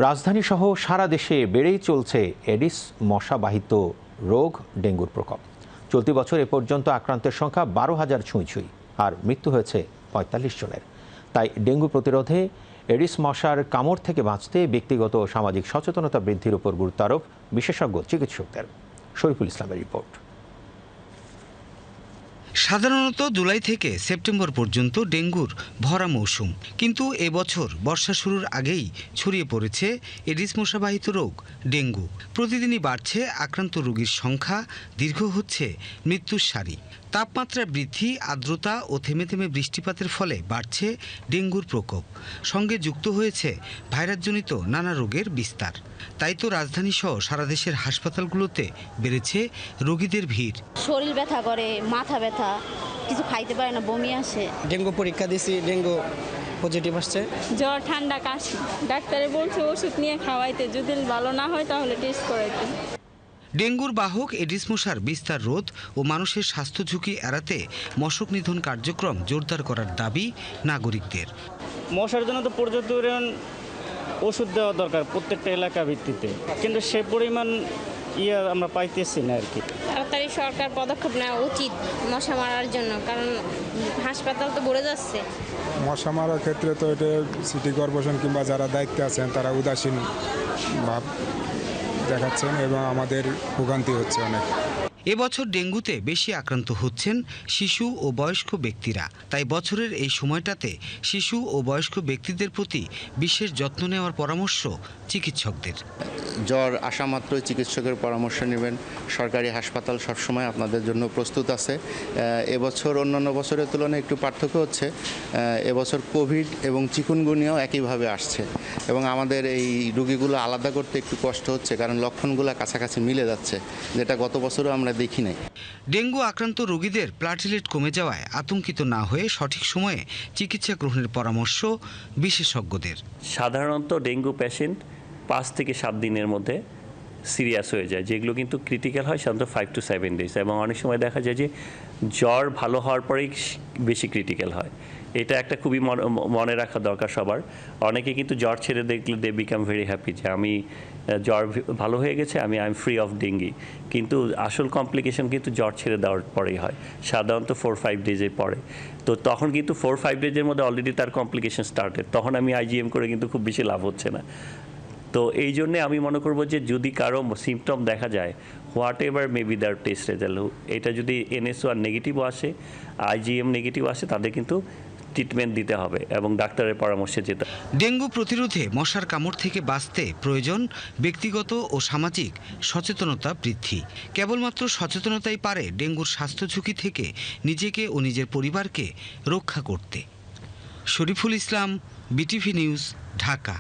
রাজধানীসহ সারা দেশে বেড়েই চলছে এডিস মশাবাহিত রোগ ডেঙ্গুর প্রকোপ। চলতি বছর এ পর্যন্ত আক্রান্তের সংখ্যা 12,000 ছুঁই আর মৃত্যু হয়েছে 45 জনের। তাই ডেঙ্গু প্রতিরোধে এডিস মশার কামড় থেকে বাঁচতে ব্যক্তিগত ও সামাজিক সচেতনতা বৃদ্ধির উপর গুরুত্ব আরোপ বিশেষজ্ঞ চিকিৎসকদের। শরীফুল ইসলামের রিপোর্ট। সাধারণত জুলাই থেকে সেপ্টেম্বর পর্যন্ত ডেঙ্গুর ভরা মৌসুম, কিন্তু এবছর বর্ষা শুরুর আগেই ছড়িয়ে পড়েছে এডিস মশাবাহিত রোগ ডেঙ্গু। প্রতিদিনই বাড়ছে আক্রান্ত রোগীর সংখ্যা, দীর্ঘ হচ্ছে মৃত্যুর সারি। তাপমাত্রা বৃদ্ধি, আর্দ্রতা ও থেমে থেমে বৃষ্টিপাতের ফলে বাড়ছে ডেঙ্গুর প্রকোপ। সঙ্গে যুক্ত হয়েছে ভাইরাসজনিত নানা রোগের বিস্তার। তাই তো রাজধানীসহ সারা দেশের হাসপাতালগুলোতে বেড়েছে রোগীদের ভিড়। শরীর ব্যথা করে, মাথা ব্যথা, কিছু খাইতে পারে না, বমি আসে। ডেঙ্গু পরীক্ষা দিছি, ডেঙ্গু পজিটিভ আসছে। জ্বর, ঠান্ডা, কাশি। ডাক্তারে বলছে ওষুধ নিয়ে খাওয়াইতে, যদি ভালো না হয় তাহলে টেস্ট করাইতে। ডেঙ্গুর বাহক এডিস মশার বিস্তার রোধ ও মানুষের স্বাস্থ্য ঝুঁকি এড়াতে মশক নিধন কার্যক্রম জোরদার করার দাবি নাগরিকদের। মশার জন্য তো পর্যাপ্ত ওষুধ দেওয়া দরকার প্রত্যেকটা এলাকা ভিত্তিতে, কিন্তু সে পরিমাণ আমরা পাইতেছি না আর কি। তাড়াতাড়ি সরকার পদক্ষেপ নেওয়া উচিত মশা মারার জন্য, কারণ হাসপাতাল তো ভরে যাচ্ছে। মশা মারার ক্ষেত্রে তো এটা সিটি কর্পোরেশন কিংবা যারা দায়িত্বে আছেন তারা উদাসীন ভাব দেখাচ্ছেন এবং আমাদের ভোগান্তি হচ্ছে অনেক। এবছর ডেঙ্গুতে বেশি আক্রান্ত হচ্ছেন শিশু ও বয়স্ক ব্যক্তিরা। তাই বছরের এই সময়টাতে শিশু ও বয়স্ক ব্যক্তিদের প্রতি বিশেষ যত্ন নেওয়ার পরামর্শ চিকিৎসকদের। জ্বর আসা মাত্রই চিকিৎসকের পরামর্শ নেবেন। সরকারি হাসপাতাল সবসময় আপনাদের জন্য প্রস্তুত আছে। এবছর অন্যান্য বছরের তুলনায় একটু পার্থক্য হচ্ছে, এবছর কোভিড এবং চিকুনগুনিয়াও একইভাবে আসছে এবং আমাদের এই রোগীগুলো আলাদা করতে একটু কষ্ট হচ্ছে, কারণ লক্ষণগুলো কাছাকাছি মিলে যাচ্ছে, যেটা গত বছরও আমরা দেখি নাই। ডেঙ্গু আক্রান্ত রোগীদের প্লাটিলেট কমে যাওয়ায় আতঙ্কিত না হয়ে সঠিক সময়ে চিকিৎসা গ্রহণের পরামর্শ বিশেষজ্ঞদের। সাধারণত ডেঙ্গু পেশেন্ট 5 থেকে 7 দিনের মধ্যে সিরিয়াস হয়ে যায়, যেগুলো কিন্তু ক্রিটিক্যাল হয় সাধারণত 5 to 7 days, এবং অনেক সময় দেখা যায় যে জ্বর ভালো হওয়ার পরেই বেশি ক্রিটিক্যাল হয়। এটা একটা খুবই মনে রাখা দরকার সবার। অনেকে কিন্তু জ্বর ছেড়ে দেখলে দে বিকাম ভেরি হ্যাপি যে আমি জ্বর ভালো হয়ে গেছে, I am free of dengue. কিন্তু আসল কমপ্লিকেশন কিন্তু জ্বর ছেড়ে দেওয়ার পরেই হয়, সাধারণত 4-5 ডেজের পরে। তো তখন কিন্তু 4-5 ডেজের মধ্যে অলরেডি তার কমপ্লিকেশন স্টার্টেড, তখন আমি IgM করে কিন্তু খুব বেশি লাভ হচ্ছে না। তো এই জন্যে আমি মনে করবো যে যদি কারো সিমটম দেখা যায়, whatever may be there test result, এটা যদি NSO-R নেগেটিভও আসে, IgM নেগেটিভ আসে, তাদের কিন্তু ট্রিটমেন্ট দিতে হবে এবং ডাক্তারের পরামর্শে যেতে। ডেঙ্গু প্রতিরোধে মশার কামড় থেকে বাঁচতে প্রয়োজন ব্যক্তিগত ও সামাজিক সচেতনতা বৃদ্ধি। কেবলমাত্র সচেতনতাই পারে ডেঙ্গুর স্বাস্থ্য ঝুঁকি থেকে নিজেকে ও নিজের পরিবারকে রক্ষা করতে। Shariful Islam, BTV news, Dhaka.